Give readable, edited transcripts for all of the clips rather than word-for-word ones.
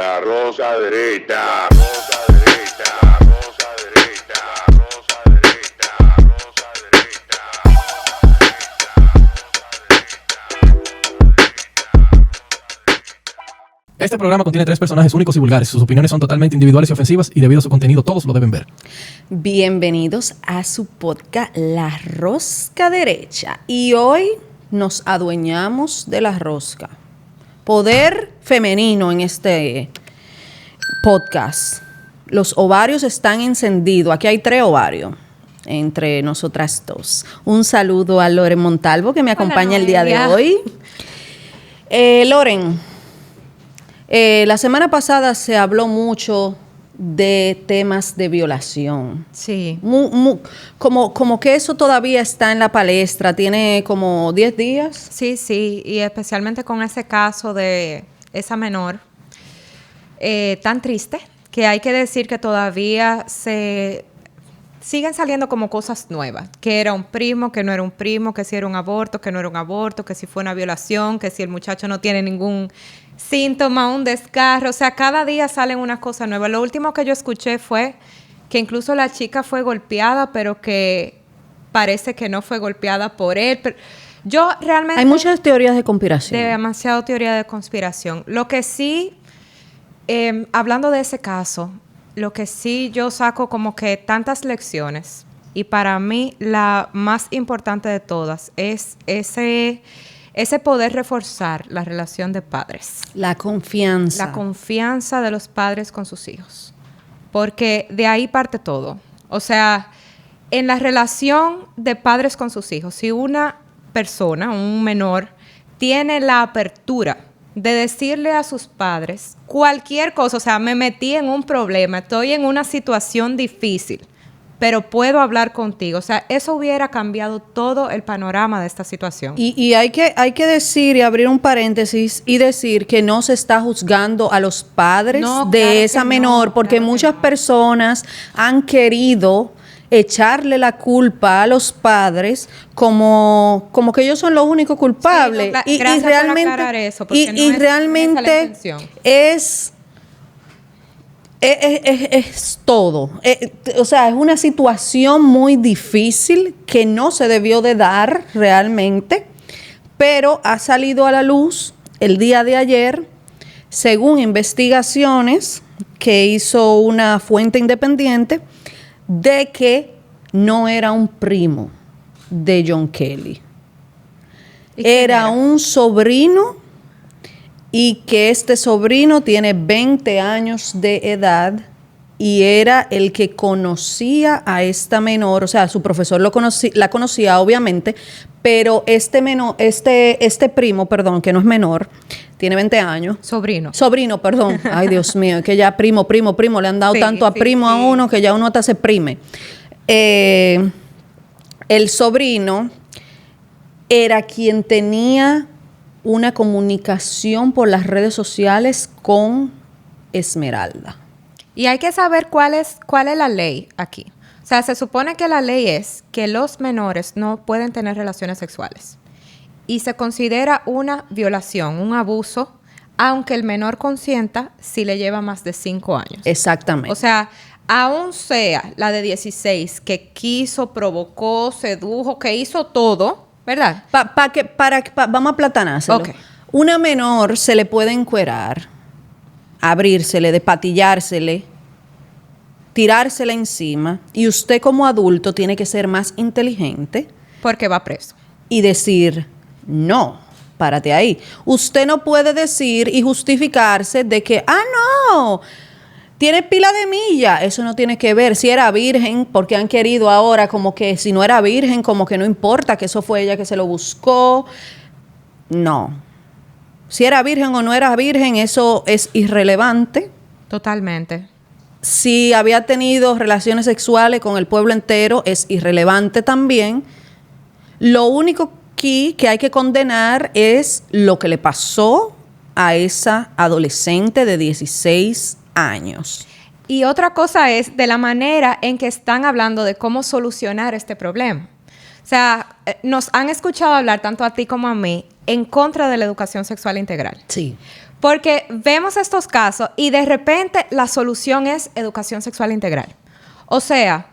derecha, rosa derecha, rosa derecha, rosa derecha, rosa derecha, rosa derecha. Este programa contiene 3 personajes únicos y vulgares. Sus opiniones son totalmente individuales y ofensivas y debido a su contenido todos lo deben ver. Bienvenidos a su podcast La Rosca Derecha. Y hoy nos adueñamos de la rosca. Poder femenino en este podcast. Los ovarios están encendidos. Aquí hay 3 ovarios entre nosotras dos. Un saludo a Loren Montalvo que me acompaña el día de hoy. Loren, la semana pasada se habló mucho de temas de violación. Sí. Como que eso todavía está en la palestra, tiene como 10 días. Sí, y especialmente con ese caso de esa menor tan triste, que hay que decir que todavía siguen saliendo como cosas nuevas, que era un primo, que no era un primo, que si era un aborto, que no era un aborto, que si fue una violación, que si el muchacho no tiene ningún síntoma, un desgarro. O sea, cada día salen unas cosas nuevas. Lo último que yo escuché fue que incluso la chica fue golpeada, pero que parece que no fue golpeada por él. Pero yo realmente... Hay muchas teorías de conspiración. Demasiado teoría de conspiración. Lo que sí, hablando de ese caso, lo que sí yo saco como que tantas lecciones, y para mí la más importante de todas es ese poder reforzar la relación de padres. La confianza. La confianza de los padres con sus hijos. Porque de ahí parte todo. O sea, en la relación de padres con sus hijos, si una persona, un menor, tiene la apertura de decirle a sus padres cualquier cosa, o sea, me metí en un problema, estoy en una situación difícil, pero puedo hablar contigo. O sea, eso hubiera cambiado todo el panorama de esta situación. Y hay que decir y abrir un paréntesis y decir que no se está juzgando a los padres de esa menor, porque muchas personas han querido echarle la culpa a los padres como que ellos son los únicos culpables. Sí, y realmente, por aclarar eso, porque no es realmente la intención. Es todo. O sea, es una situación muy difícil que no se debió de dar realmente, pero ha salido a la luz el día de ayer, según investigaciones que hizo una fuente independiente, de que no era un primo de John Kelly. Era un sobrino, y que este sobrino tiene 20 años de edad y era el que conocía a esta menor. O sea, su profesor la conocía obviamente, pero este primo, perdón, que no es menor, tiene 20 años. Sobrino, perdón. Ay, Dios mío, que ya primo, le han dado tanto a primo a uno que ya uno hasta se prime. El sobrino era quien tenía una comunicación por las redes sociales con Esmeralda. Y hay que saber cuál es la ley aquí. O sea, se supone que la ley es que los menores no pueden tener relaciones sexuales. Y se considera una violación, un abuso, aunque el menor consienta si le lleva más de 5 años. Exactamente. O sea, aún sea la de 16 que quiso, provocó, sedujo, que hizo todo, ¿verdad? Vamos a platanárselo. Okay. Una menor se le puede encuerar, abrírsele, despatillársele, tirársela encima, y usted como adulto tiene que ser más inteligente. Porque va preso. Y decir, no, párate ahí. Usted no puede decir y justificarse de que, no, tiene pila de milla. Eso no tiene que ver. Si era virgen, porque han querido ahora como que si no era virgen, como que no importa, que eso fue ella que se lo buscó. No. Si era virgen o no era virgen, eso es irrelevante. Totalmente. Si había tenido relaciones sexuales con el pueblo entero, es irrelevante también. Lo único aquí que hay que condenar es lo que le pasó a esa adolescente de 16 años. Y otra cosa es de la manera en que están hablando de cómo solucionar este problema. O sea, nos han escuchado hablar, tanto a ti como a mí, en contra de la educación sexual integral. Sí. Porque vemos estos casos y de repente la solución es educación sexual integral. O sea,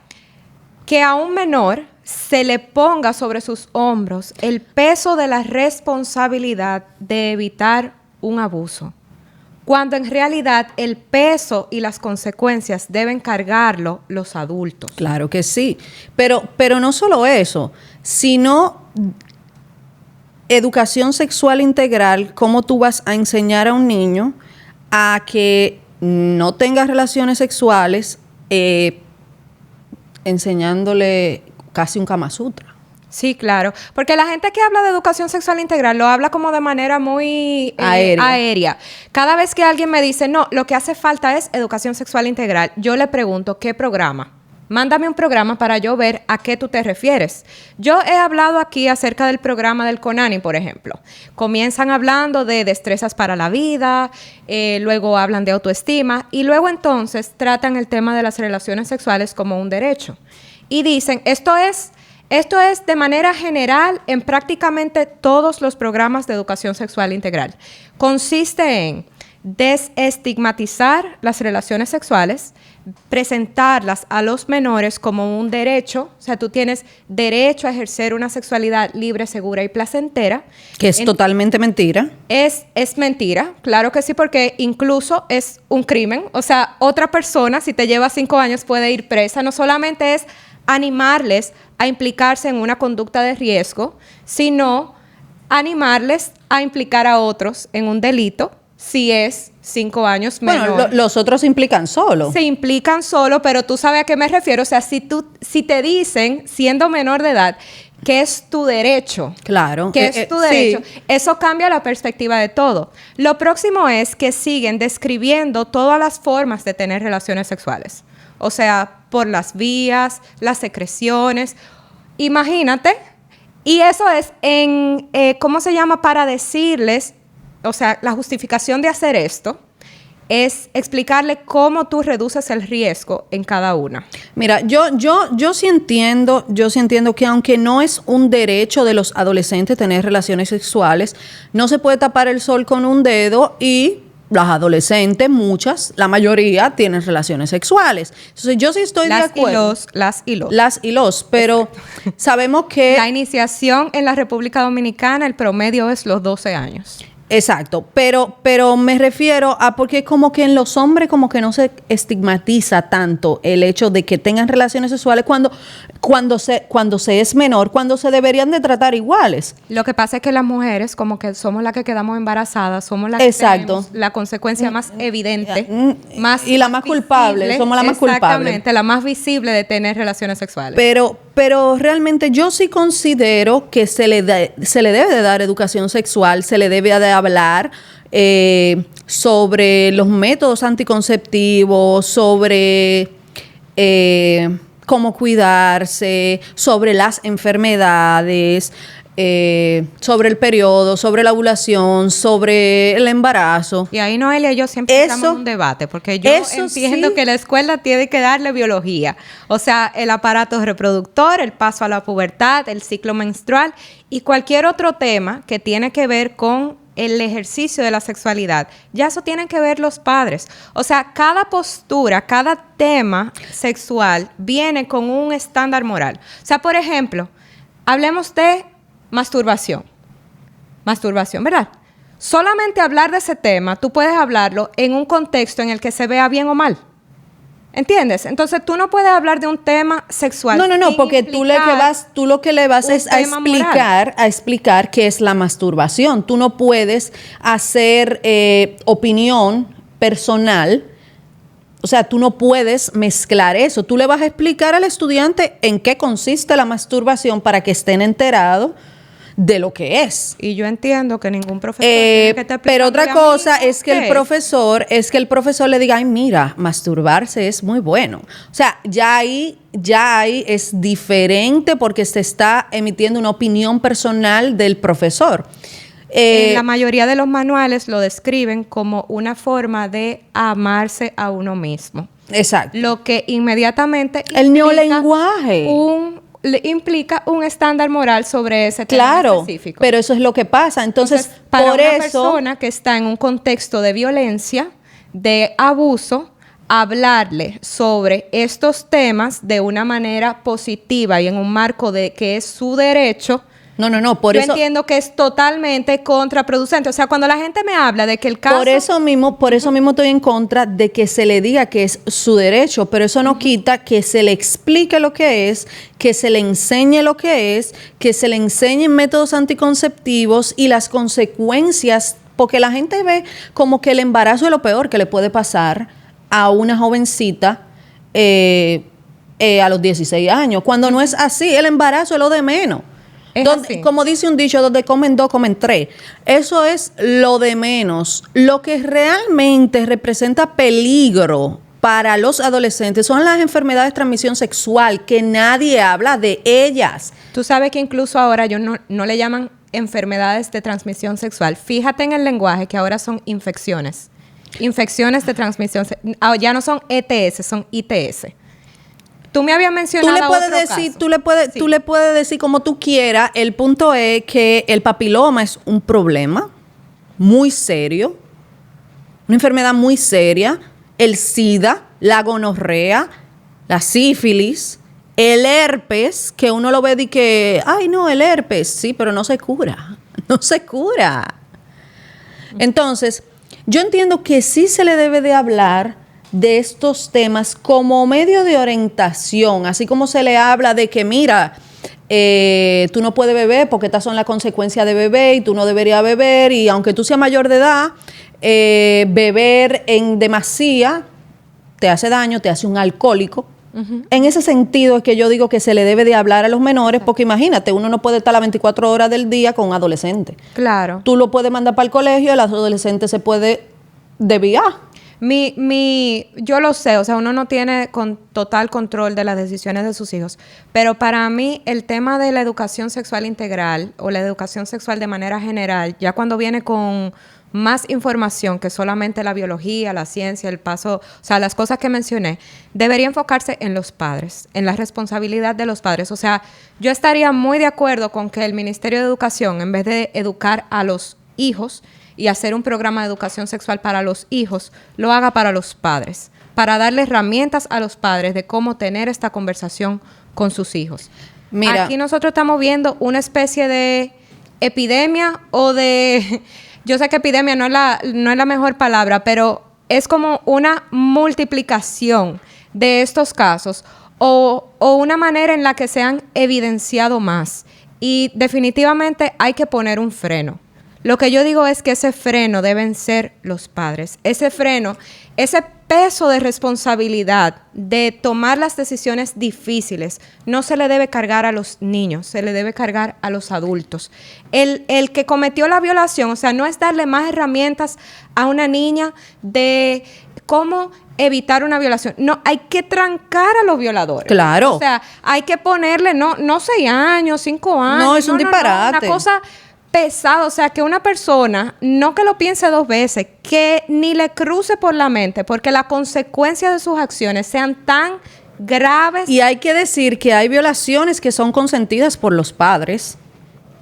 que a un menor se le ponga sobre sus hombros el peso de la responsabilidad de evitar un abuso, cuando en realidad el peso y las consecuencias deben cargarlo los adultos. Claro que sí, pero no solo eso, sino educación sexual integral, cómo tú vas a enseñar a un niño a que no tenga relaciones sexuales, enseñándole casi un Kama Sutra. Sí, claro. Porque la gente que habla de educación sexual integral lo habla como de manera muy aérea. Cada vez que alguien me dice, no, lo que hace falta es educación sexual integral, yo le pregunto, ¿qué programa? Mándame un programa para yo ver a qué tú te refieres. Yo he hablado aquí acerca del programa del CONANI, por ejemplo. Comienzan hablando de destrezas para la vida, luego hablan de autoestima y luego entonces tratan el tema de las relaciones sexuales como un derecho. Y dicen, esto es de manera general en prácticamente todos los programas de educación sexual integral. Consiste en desestigmatizar las relaciones sexuales, presentarlas a los menores como un derecho, o sea, tú tienes derecho a ejercer una sexualidad libre, segura y placentera. Que es totalmente mentira. Es mentira, claro que sí, porque incluso es un crimen. O sea, otra persona, si te lleva 5 años, puede ir presa. No solamente es animarles a implicarse en una conducta de riesgo, sino animarles a implicar a otros en un delito si es 5 años menor. Bueno, los otros se implican solo. Se implican solo, pero tú sabes a qué me refiero. O sea, si te dicen, siendo menor de edad, que es tu derecho. Claro. Que es tu derecho. Sí. Eso cambia la perspectiva de todo. Lo próximo es que siguen describiendo todas las formas de tener relaciones sexuales. O sea, por las vías, las secreciones. Imagínate. Y eso es en, ¿cómo se llama? Para decirles, o sea, la justificación de hacer esto es explicarle cómo tú reduces el riesgo en cada una. Mira, yo sí entiendo que aunque no es un derecho de los adolescentes tener relaciones sexuales, no se puede tapar el sol con un dedo y las adolescentes, la mayoría, tienen relaciones sexuales. Entonces, yo sí estoy de acuerdo. Las y los. Pero sabemos que... La iniciación en la República Dominicana, el promedio es los 12 años. Exacto, pero me refiero a porque como que en los hombres como que no se estigmatiza tanto el hecho de que tengan relaciones sexuales cuando se es menor, cuando se deberían de tratar iguales. Lo que pasa es que las mujeres como que somos las que quedamos embarazadas, somos las que tenemos la consecuencia más evidente, y la más culpable, somos la más culpable. Exactamente, la más visible de tener relaciones sexuales. Pero realmente yo sí considero que se le debe de dar educación sexual, se le debe de hablar sobre los métodos anticonceptivos, sobre cómo cuidarse, sobre las enfermedades, sobre el periodo, sobre la ovulación, sobre el embarazo. Y ahí Noelia y yo siempre estamos en un debate, porque yo entiendo que la escuela tiene que darle biología, o sea, el aparato reproductor, el paso a la pubertad, el ciclo menstrual y cualquier otro tema que tiene que ver con el ejercicio de la sexualidad. Ya eso tienen que ver los padres. O sea, cada postura, cada tema sexual viene con un estándar moral. O sea, por ejemplo, hablemos de masturbación, ¿verdad? Solamente hablar de ese tema, tú puedes hablarlo en un contexto en el que se vea bien o mal. ¿Entiendes? Entonces, tú no puedes hablar de un tema sexual. No, porque tú lo que le vas es a explicar qué es la masturbación. Tú no puedes hacer opinión personal. O sea, tú no puedes mezclar eso. Tú le vas a explicar al estudiante en qué consiste la masturbación para que estén enterados de lo que es. Y yo entiendo que ningún profesor tiene que te explique. Pero otra cosa es que el profesor le diga, ay, mira, masturbarse es muy bueno. O sea, ya ahí es diferente porque se está emitiendo una opinión personal del profesor. En la mayoría de los manuales lo describen como una forma de amarse a uno mismo. Exacto. Lo que inmediatamente el neolenguaje. implica un estándar moral sobre ese tema Claro, específico. pero eso es lo que pasa. Entonces, para por una eso... persona que está en un contexto de violencia, de abuso, hablarle sobre estos temas de una manera positiva y en un marco de que es su derecho... No, por yo eso... entiendo que es totalmente contraproducente. O sea, cuando la gente me habla de que el caso... Por eso mismo estoy en contra de que se le diga que es su derecho, pero eso no quita que se le explique lo que es, que se le enseñe lo que es, que se le enseñen métodos anticonceptivos y las consecuencias, porque la gente ve como que el embarazo es lo peor que le puede pasar a una jovencita a los 16 años, cuando no es así. El embarazo es lo de menos. Así. Como dice un dicho, donde comen dos, comen tres. Eso es lo de menos. Lo que realmente representa peligro para los adolescentes son las enfermedades de transmisión sexual, que nadie habla de ellas. Tú sabes que incluso ahora ellos no le llaman enfermedades de transmisión sexual. Fíjate en el lenguaje que ahora son infecciones. Infecciones de transmisión sexual. Ya no son ETS, son ITS. Tú me habías mencionado Tú le puedes otro decir, caso. tú le puedes decir como tú quieras. El punto es que el papiloma es un problema muy serio, una enfermedad muy seria. El SIDA, la gonorrea, la sífilis, el herpes, que uno lo ve de que, ay no, el herpes, sí, pero no se cura, no se cura. Entonces, yo entiendo que sí se le debe de hablar de estos temas como medio de orientación, así como se le habla de que, mira, tú no puedes beber porque estas son las consecuencias de beber y tú no deberías beber, y aunque tú seas mayor de edad, beber en demasía te hace daño, te hace un alcohólico. En ese sentido es que yo digo que se le debe de hablar a los menores, porque imagínate, uno no puede estar las 24 horas del día con un adolescente. Claro. Tú lo puedes mandar para el colegio, el adolescente se puede desviar. Yo lo sé, o sea, uno no tiene total control de las decisiones de sus hijos, pero para mí el tema de la educación sexual integral o la educación sexual de manera general, ya cuando viene con más información que solamente la biología, la ciencia, el paso, o sea, las cosas que mencioné, debería enfocarse en los padres, en la responsabilidad de los padres. O sea, yo estaría muy de acuerdo con que el Ministerio de Educación, en vez de educar a los hijos y hacer un programa de educación sexual para los hijos, lo haga para los padres, para darle herramientas a los padres de cómo tener esta conversación con sus hijos. Mira, aquí nosotros estamos viendo una especie de epidemia o de... Yo sé que epidemia no es la mejor palabra, pero es como una multiplicación de estos casos o una manera en la que se han evidenciado más. Y definitivamente hay que poner un freno. Lo que yo digo es que ese freno deben ser los padres. Ese freno, ese peso de responsabilidad de tomar las decisiones difíciles, no se le debe cargar a los niños, se le debe cargar a los adultos. El que cometió la violación, o sea, no es darle más herramientas a una niña de cómo evitar una violación. No, hay que trancar a los violadores. Claro. O sea, hay que ponerle, no 6 años, 5 años. No, es un disparate. Una cosa pesado, o sea, que una persona no que lo piense 2 veces, que ni le cruce por la mente, porque las consecuencias de sus acciones sean tan graves. Y hay que decir que hay violaciones que son consentidas por los padres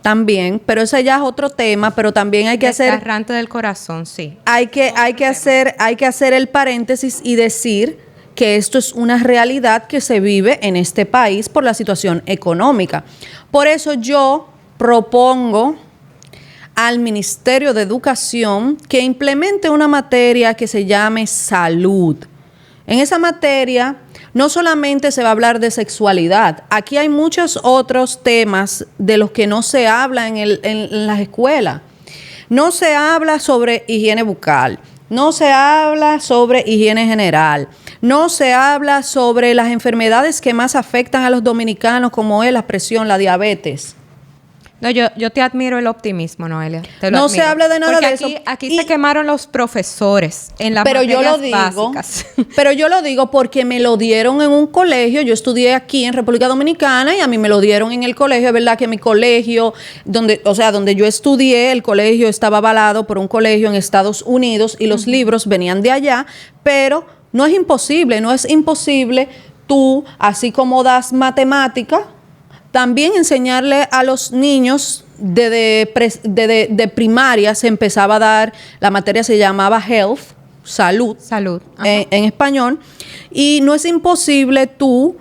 también, pero ese ya es otro tema, pero también hay que hacer... Desgarrante del corazón, sí. Hay que hacer el paréntesis y decir que esto es una realidad que se vive en este país por la situación económica. Por eso yo propongo al Ministerio de Educación que implemente una materia que se llame salud. En esa materia no solamente se va a hablar de sexualidad, aquí hay muchos otros temas de los que no se habla en las escuelas. No se habla sobre higiene bucal, no se habla sobre higiene general, no se habla sobre las enfermedades que más afectan a los dominicanos, como es la presión, la diabetes. No, yo te admiro el optimismo, Noelia. No se habla de nada de eso. Aquí se quemaron los profesores en las pero materias yo lo digo, básicas. Pero yo lo digo porque me lo dieron en un colegio. Yo estudié aquí en República Dominicana y a mí me lo dieron en el colegio. Es verdad que mi colegio, donde yo estudié, el colegio estaba avalado por un colegio en Estados Unidos y los libros venían de allá, pero no es imposible tú, así como das matemática, También enseñarle a los niños de primaria se empezaba a dar, la materia se llamaba health, salud, Ajá. en español, y no es imposible tú,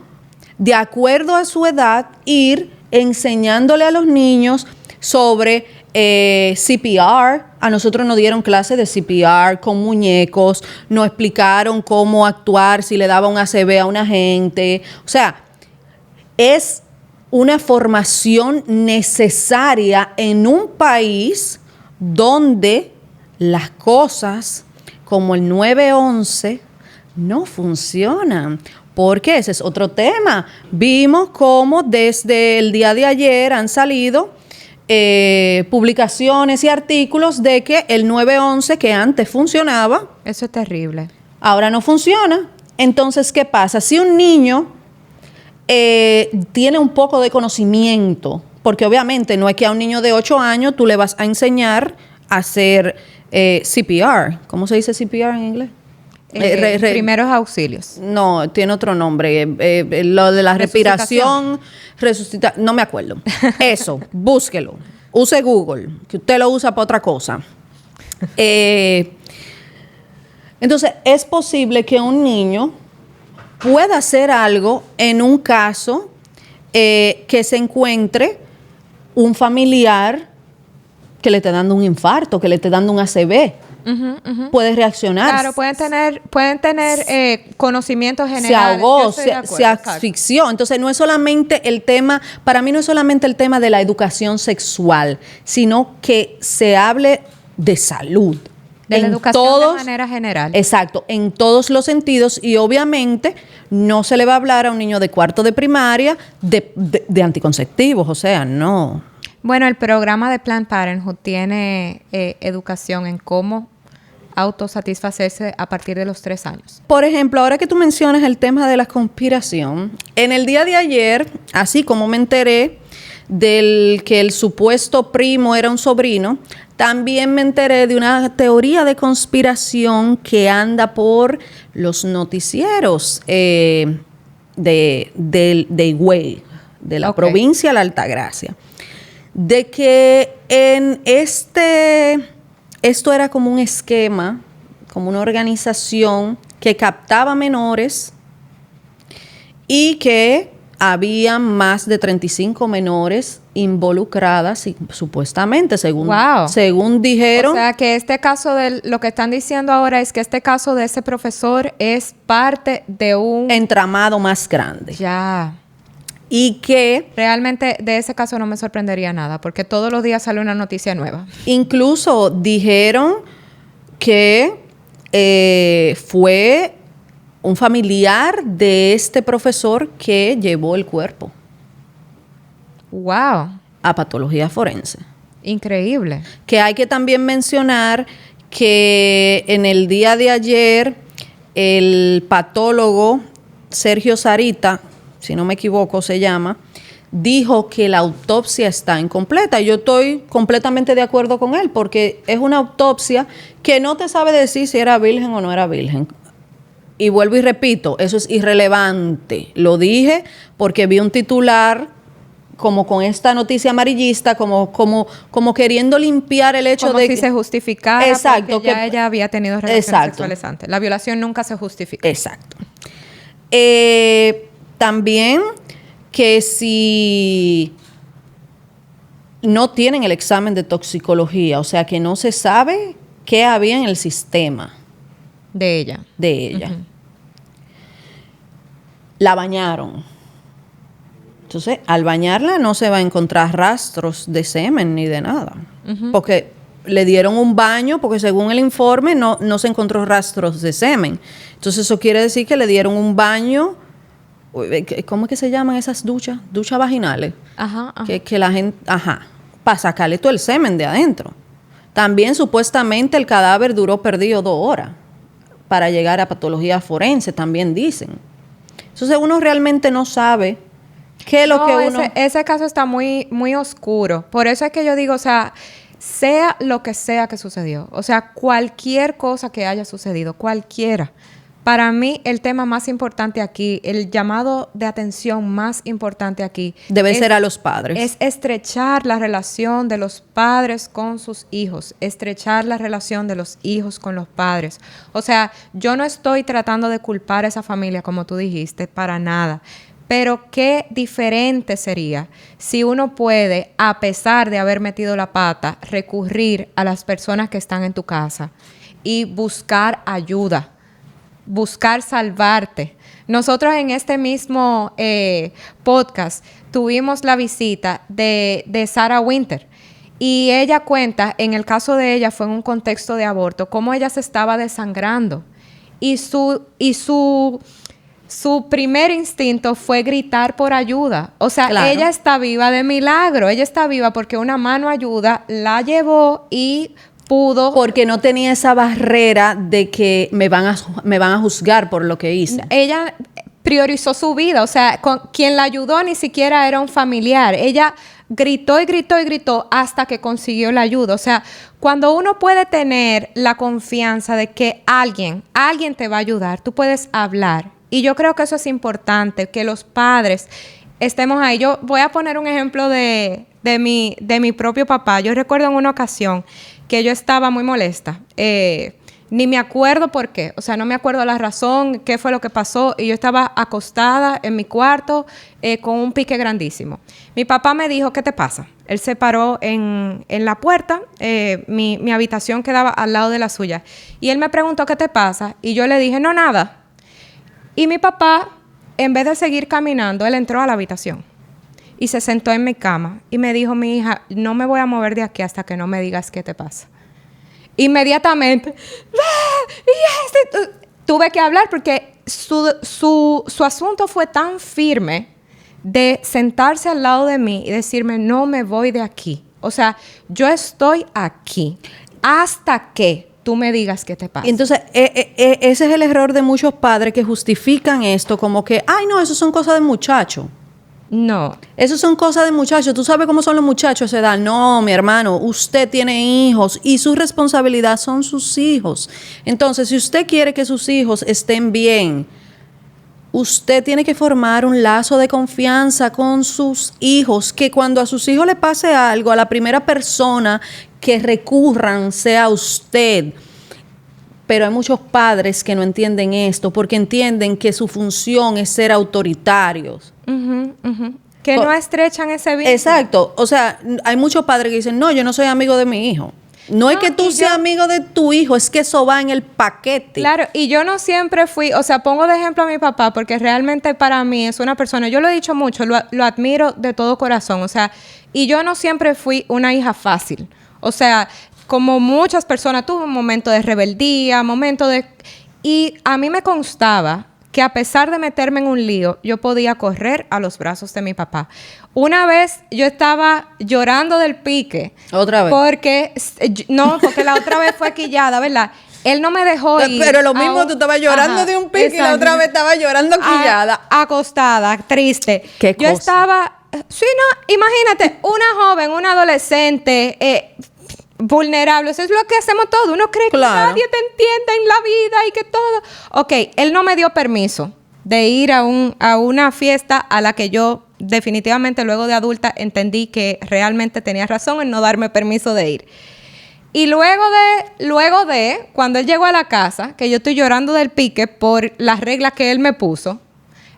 de acuerdo a su edad, ir enseñándole a los niños sobre CPR. A nosotros nos dieron clases de CPR con muñecos, nos explicaron cómo actuar si le daba un ACV a una gente. O sea, es una formación necesaria en un país donde las cosas como el 911 no funcionan. Porque ese es otro tema. Vimos cómo desde el día de ayer han salido publicaciones y artículos de que el 911 que antes funcionaba, Eso es terrible. ahora no funciona. Entonces, ¿qué pasa? Si un niño tiene un poco de conocimiento, porque obviamente no es que a un niño de 8 años tú le vas a enseñar a hacer CPR. ¿Cómo se dice CPR en inglés? Primeros auxilios. No, tiene otro nombre. Lo de la respiración, resucitar, no me acuerdo. Eso, búsquelo. Use Google, que usted lo usa para otra cosa. Entonces, es posible que un niño pueda hacer algo en un caso que se encuentre un familiar que le esté dando un infarto, que le esté dando un ACV. Puede reaccionar. Claro, pueden tener conocimientos Se generales. ahogó, Yo estoy de acuerdo, se exacto. asfixió. Entonces, no es solamente el tema, para mí no es solamente el tema de la educación sexual, sino que se hable de salud. De la en educación todos, de manera general. Exacto, en todos los sentidos. Y obviamente no se le va a hablar a un niño de cuarto de primaria de anticonceptivos, o sea, no. Bueno, el programa de Planned Parenthood tiene educación en cómo autosatisfacerse a partir de los 3 años. Por ejemplo, ahora que tú mencionas el tema de la conspiración, en el día de ayer, así como me enteré del que el supuesto primo era un sobrino, también me enteré de una teoría de conspiración que anda por los noticieros de Higüey, de la provincia de la Altagracia, de que esto era como un esquema, como una organización que captaba menores y que había más de 35 menores involucradas, supuestamente, según dijeron. O sea, que este caso de lo que están diciendo ahora es que este caso de ese profesor es parte de un entramado más grande. Ya. Y que realmente de ese caso no me sorprendería nada, porque todos los días sale una noticia nueva. Incluso dijeron que fue un familiar de este profesor que llevó el cuerpo. ¡Wow! A patología forense. Increíble. Que hay que también mencionar que en el día de ayer el patólogo Sergio Sarita, si no me equivoco se llama, dijo que la autopsia está incompleta. Yo estoy completamente de acuerdo con él, porque es una autopsia que no te sabe decir si era virgen o no era virgen. Y vuelvo y repito, eso es irrelevante. Lo dije porque vi un titular como con esta noticia amarillista, como queriendo limpiar el hecho como de si que se justificara, exacto, porque ya ella había tenido relaciones exacto, sexuales antes. La violación nunca se justifica. Exacto. También que si no tienen el examen de toxicología, o sea que no se sabe qué había en el sistema de ella. Uh-huh. La bañaron. Entonces, al bañarla no se va a encontrar rastros de semen ni de nada. Uh-huh. Porque le dieron un baño, porque según el informe no se encontró rastros de semen. Entonces, eso quiere decir que le dieron un baño. ¿Cómo es que se llaman esas duchas? Duchas vaginales. Ajá. Que la gente, para sacarle todo el semen de adentro. También supuestamente el cadáver duró perdido 2 horas para llegar a patología forense, también dicen. Entonces uno realmente no sabe qué es lo que uno... Ese caso está muy, muy oscuro. Por eso es que yo digo, o sea lo que sea que sucedió, o sea, cualquier cosa que haya sucedido, cualquiera, Para mí, el tema más importante aquí, el llamado de atención más importante aquí... Debe ser a los padres. Es estrechar la relación de los padres con sus hijos. Estrechar la relación de los hijos con los padres. O sea, yo no estoy tratando de culpar a esa familia, como tú dijiste, para nada. Pero qué diferente sería si uno puede, a pesar de haber metido la pata, recurrir a las personas que están en tu casa y buscar ayuda. Buscar salvarte. Nosotros en este mismo podcast tuvimos la visita de Sarah Winter y ella cuenta, en el caso de ella fue en un contexto de aborto, cómo ella se estaba desangrando y su primer instinto fue gritar por ayuda. O sea, claro. Ella está viva de milagro. Ella está viva porque una mano ayuda, la llevó y pudo. Porque no tenía esa barrera de que me van a juzgar por lo que hice. Ella priorizó su vida. O sea, quien la ayudó ni siquiera era un familiar. Ella gritó y gritó y gritó hasta que consiguió la ayuda. O sea, cuando uno puede tener la confianza de que alguien te va a ayudar, tú puedes hablar. Y yo creo que eso es importante, que los padres estemos ahí. Yo voy a poner un ejemplo de mi propio papá. Yo recuerdo en una ocasión que yo estaba muy molesta. Ni me acuerdo por qué. O sea, no me acuerdo la razón, qué fue lo que pasó. Y yo estaba acostada en mi cuarto con un pique grandísimo. Mi papá me dijo, ¿qué te pasa? Él se paró en la puerta. Mi habitación quedaba al lado de la suya. Y él me preguntó, ¿qué te pasa? Y yo le dije, no, nada. Y mi papá, en vez de seguir caminando, él entró a la habitación y se sentó en mi cama y me dijo, mi hija, no me voy a mover de aquí hasta que no me digas qué te pasa. Inmediatamente, tuve que hablar porque su asunto fue tan firme de sentarse al lado de mí y decirme, no me voy de aquí. O sea, yo estoy aquí hasta que tú me digas qué te pasa. Entonces, ese es el error de muchos padres que justifican esto como que, ay, no, eso son cosas de muchacho. No. Eso son cosas de muchachos. ¿Tú sabes cómo son los muchachos a esa edad? No, mi hermano, usted tiene hijos y su responsabilidad son sus hijos. Entonces, si usted quiere que sus hijos estén bien, usted tiene que formar un lazo de confianza con sus hijos, que cuando a sus hijos le pase algo, a la primera persona que recurran sea usted. Pero hay muchos padres que no entienden esto porque entienden que su función es ser autoritarios. Que no estrechan ese vínculo. Exacto. O sea, hay muchos padres que dicen, no, yo no soy amigo de mi hijo. No es que tú seas amigo de tu hijo, es que eso va en el paquete. Claro, y yo no siempre fui, o sea, pongo de ejemplo a mi papá porque realmente para mí es una persona, yo lo he dicho mucho, lo admiro de todo corazón, o sea, y yo no siempre fui una hija fácil. O sea, como muchas personas, tuve un momento de rebeldía, y a mí me constaba que a pesar de meterme en un lío, yo podía correr a los brazos de mi papá. Una vez yo estaba llorando del pique. ¿Otra vez? Porque la otra vez fue quillada, ¿verdad? Él no me dejó ir. Pero lo mismo, tú estabas llorando de un pique y la otra vez estabas llorando quillada. Acostada, triste. ¿Qué yo cosa? estaba... Sí, no, imagínate, una joven, una adolescente... vulnerable, eso es lo que hacemos todos. Uno cree que nadie te entiende en la vida y que todo. Ok, él no me dio permiso de ir a una fiesta a la que yo definitivamente luego de adulta entendí que realmente tenía razón en no darme permiso de ir. Y luego de cuando él llegó a la casa, que yo estoy llorando del pique por las reglas que él me puso,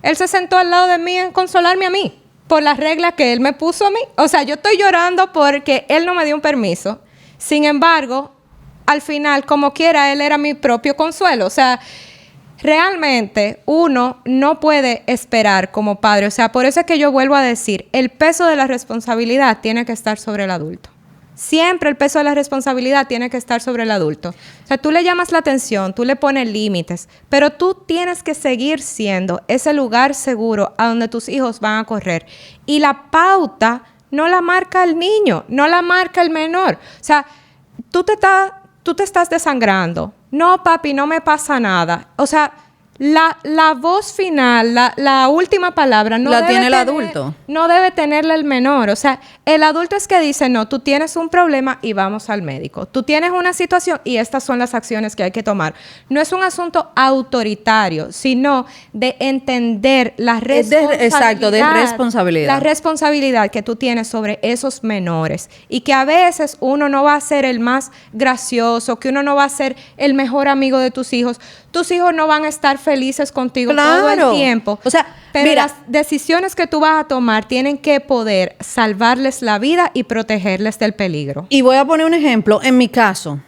él se sentó al lado de mí en consolarme a mí por las reglas que él me puso a mí. O sea, yo estoy llorando porque él no me dio un permiso. Sin embargo, al final, como quiera, él era mi propio consuelo. O sea, realmente uno no puede esperar como padre. O sea, por eso es que yo vuelvo a decir, el peso de la responsabilidad tiene que estar sobre el adulto. Siempre el peso de la responsabilidad tiene que estar sobre el adulto. O sea, tú le llamas la atención, tú le pones límites, pero tú tienes que seguir siendo ese lugar seguro a donde tus hijos van a correr. Y la pauta no la marca el niño, no la marca el menor. O sea, tú te estás desangrando. No, papi, no me pasa nada. O sea, La voz final, la última palabra, no La debe tiene el tener- adulto. No debe tenerla el menor. O sea, el adulto es que dice, no, tú tienes un problema y vamos al médico. Tú tienes una situación y estas son las acciones que hay que tomar. No es un asunto autoritario, sino de entender la Es de- responsabilidad. exacto, de responsabilidad. La responsabilidad que tú tienes sobre esos menores. Y que a veces uno no va a ser el más gracioso, que uno no va a ser el mejor amigo de tus hijos. Tus hijos no van a estar felices contigo todo el Claro. tiempo. O sea, pero mira, las decisiones que tú vas a tomar tienen que poder salvarles la vida y protegerles del peligro. y voy a poner un ejemplo. En mi caso,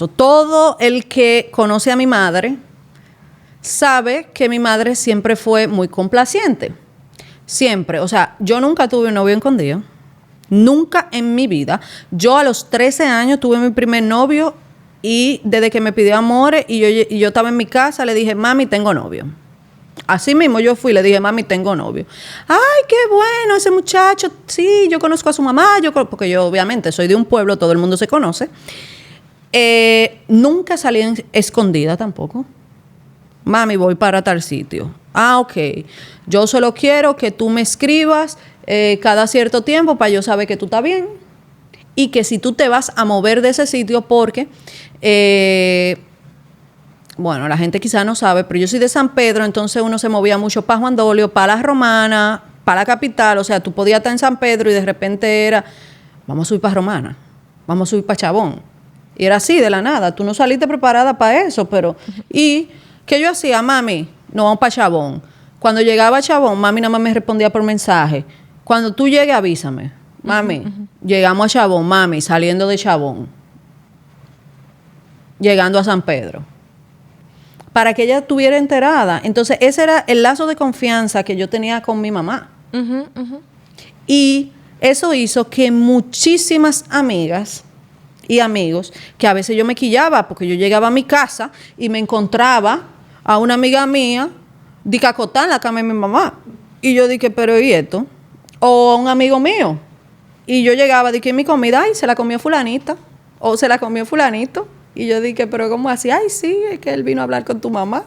todo el que conoce a mi madre sabe que mi madre siempre fue muy complaciente. Siempre. O sea, yo nunca tuve un novio escondido. Nunca en mi vida. Yo a los 13 años tuve mi primer novio y desde que me pidió amores y yo estaba en mi casa, le dije, mami, tengo novio. Así mismo yo fui, le dije, mami, tengo novio. Ay, qué bueno, ese muchacho, sí, yo conozco a su mamá, porque yo obviamente soy de un pueblo, todo el mundo se conoce. Nunca salí escondida tampoco. Mami, voy para tal sitio. Ah, ok. Yo solo quiero que tú me escribas cada cierto tiempo para yo saber que tú estás bien y que si tú te vas a mover de ese sitio porque... bueno, la gente quizás no sabe, pero yo soy de San Pedro, entonces uno se movía mucho para Juan Dolio, para la Romana, para la capital. O sea, tú podías estar en San Pedro y de repente era, vamos a subir para Romana, vamos a subir para Chabón. Y era así, de la nada. Tú no saliste preparada para eso, pero... ¿Y qué yo hacía? Mami, no vamos para Chabón. Cuando llegaba a Chabón, mami nada más me respondía por mensaje. Cuando tú llegues, avísame. Mami, llegamos a Chabón, mami, saliendo de Chabón. Llegando a San Pedro. Para que ella estuviera enterada. Entonces, ese era el lazo de confianza que yo tenía con mi mamá. Y eso hizo que muchísimas amigas y amigos, que a veces yo me quillaba porque yo llegaba a mi casa y me encontraba a una amiga mía de cacotá en la cama de mi mamá. Y yo dije, pero ¿y esto? O a un amigo mío. Y yo llegaba, dije, mi comida, ay, se la comió fulanita. O se la comió fulanito. Y yo dije, pero ¿cómo así? Ay, sí, es que él vino a hablar con tu mamá.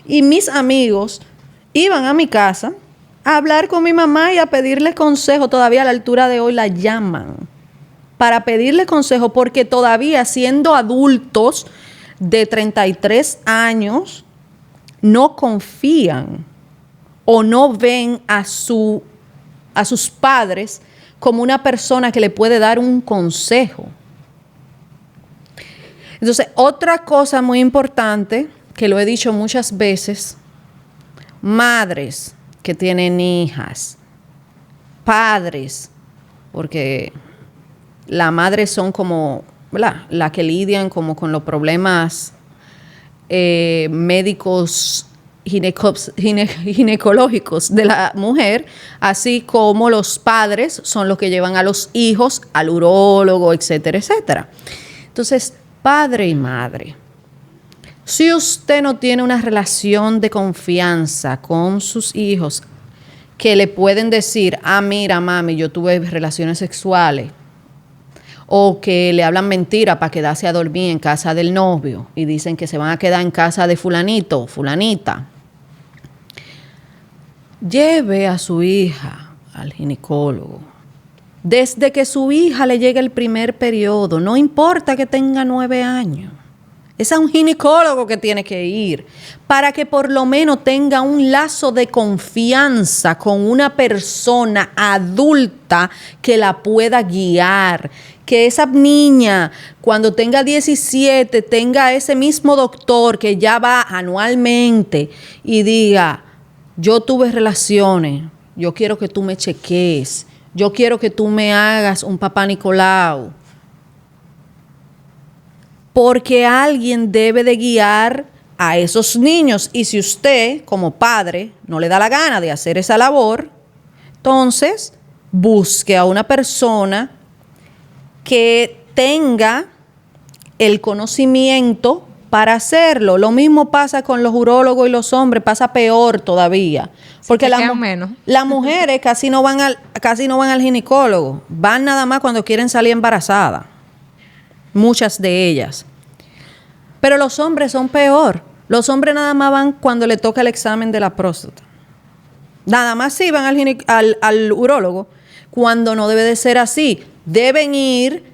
Y mis amigos iban a mi casa a hablar con mi mamá y a pedirle consejo. Todavía a la altura de hoy la llaman para pedirle consejo porque todavía siendo adultos de 33 años no confían o no ven a sus padres como una persona que le puede dar un consejo. Entonces, otra cosa muy importante, que lo he dicho muchas veces, madres que tienen hijas, padres, porque las madres son como, ¿verdad?, la que lidian como con los problemas médicos ginecológicos de la mujer, así como los padres son los que llevan a los hijos al urólogo, etcétera, etcétera. Entonces, padre y madre, si usted no tiene una relación de confianza con sus hijos que le pueden decir, ah, mira, mami, yo tuve relaciones sexuales, o que le hablan mentira para quedarse a dormir en casa del novio y dicen que se van a quedar en casa de fulanito, fulanita, lleve a su hija al ginecólogo. Desde que su hija le llegue el primer periodo, no importa que tenga 9 años, es a un ginecólogo que tiene que ir para que por lo menos tenga un lazo de confianza con una persona adulta que la pueda guiar. Que esa niña, cuando tenga 17, tenga ese mismo doctor que ya va anualmente y diga, yo tuve relaciones, yo quiero que tú me cheques, yo quiero que tú me hagas un papá Nicolau. Porque alguien debe de guiar a esos niños. Y si usted, como padre, no le da la gana de hacer esa labor, entonces busque a una persona que tenga el conocimiento para hacerlo. Lo mismo pasa con los urólogos y los hombres, pasa peor todavía. Porque las mujeres casi no van al ginecólogo, van nada más cuando quieren salir embarazadas. Muchas de ellas. Pero los hombres son peor. Los hombres nada más van cuando le toca el examen de la próstata. Nada más sí van al urólogo cuando no debe de ser así. Deben ir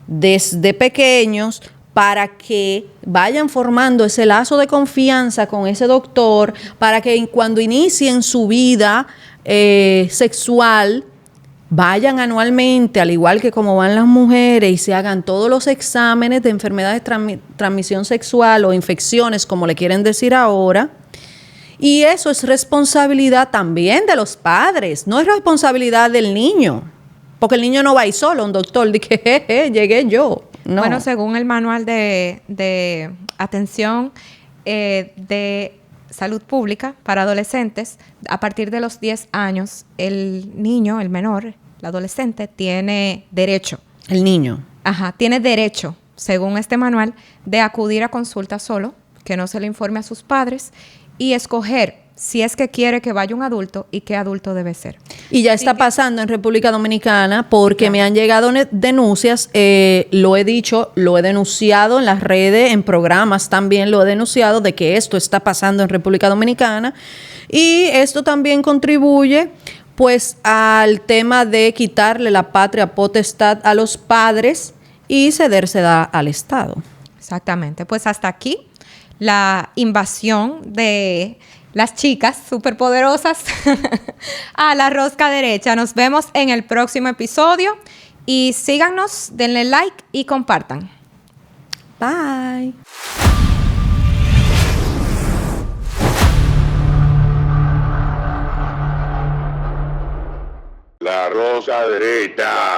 desde pequeños para que vayan formando ese lazo de confianza con ese doctor, para que cuando inicien su vida sexual, vayan anualmente, al igual que como van las mujeres, y se hagan todos los exámenes de enfermedades de transmisión sexual o infecciones, como le quieren decir ahora. Y eso es responsabilidad también de los padres, no es responsabilidad del niño, porque el niño no va a ir solo, un doctor dice, jeje, llegué yo. No. Bueno, según el manual de atención de salud pública para adolescentes, a partir de los 10 años, el niño, el menor, el adolescente, tiene derecho. El niño. Ajá, tiene derecho, según este manual, de acudir a consulta solo, que no se le informe a sus padres, y escoger si es que quiere que vaya un adulto y qué adulto debe ser. Y ya está pasando en República Dominicana porque me han llegado denuncias, lo he dicho, lo he denunciado en las redes, en programas también lo he denunciado de que esto está pasando en República Dominicana y esto también contribuye pues al tema de quitarle la patria potestad a los padres y cedérsela al Estado. Exactamente, pues hasta aquí la invasión de las chicas superpoderosas a la rosca derecha. Nos vemos en el próximo episodio y síganos, denle like y compartan. Bye. La rosca derecha.